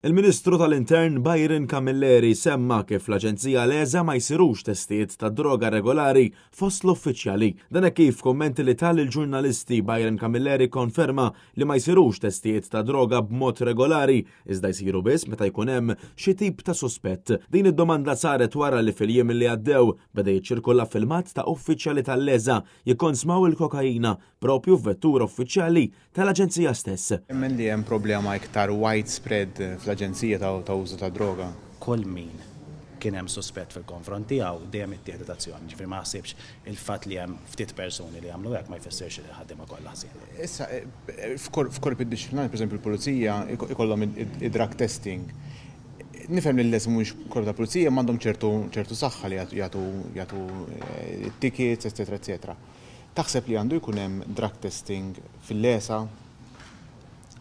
Il-Ministru tal-Intern Byron Camilleri semma kif l-Aġenzija Leza ma jsirux testijiet ta' droga regolari fost l-uffiċjali. Dan kif kommenti li tal-ġurnalisti Byron Camilleri konferma li ma jsirux testijiet ta' droga b'mod regolari iżda jsiru biss meta jkun hemm xi tip ta' suspett. Din id-domanda saret wara li fil-jiem li għaddew beda jiċċirkola filmat ta' uffiċjali tal-Leza jikkonsmaw il-kokaina propju f'vettura uffiċjali tal-Aġenzija stess. Immen li hemm problema iktar widespread fl-Aġenzija ta' użu ta' droga. Kull min kien hemm suspett fil-konfront tiegħu dejjem ittieħdet azzjoni. Ġifier ma ħsibx il-fatt li hemm ftit persuni li jagħmlu hekk ma jfissirx li ħaddiema kollha ħsieb. Issa f'korp id-disciplinari, pereżempju l-Pulizija, ikollhom id-drug testing. Nifhem li l-les mhux korp ta' pulizija m'għandhom ċertu saħħa li jagħtu tickets, eċetera, eċetera. Taħseb li għandu jkun hemm drug testing fil-lesa?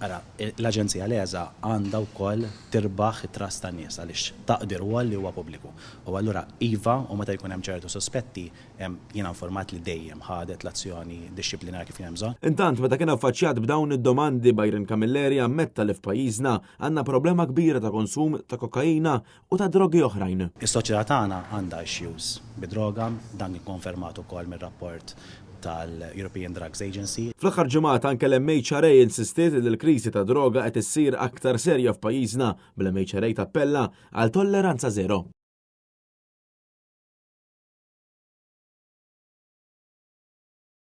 Ara, l-Aġenzija Leza għandha wkoll tirbaħ it-trust tan-nies għaliex taqdir huwa li huwa pubbliku. U allura iva u meta jkun hemm ċertu sospetti jiena informat li dejjem ħadet l-azzjoni dixxiplinari kif hemm bżonn. Intant meta kien affaċċjat b'dawn id-domandi Byron Camilleri ammetta li f'pajjiżna għandna problema kbira ta' konsum ta' kokaina u ta' drogi oħrajn. Is-soċjetà tagħna għandha issues bid-droga, dan ikkonfermat ukoll mir-rapport tal-European Drugs Agency. Fl-aħħar ġimgħat anke l-MHRA insistiet li l-kriżi ta' droga qed issir aktar serja f'pajjiżna bl-MHRA tappella għal tolleranza zero.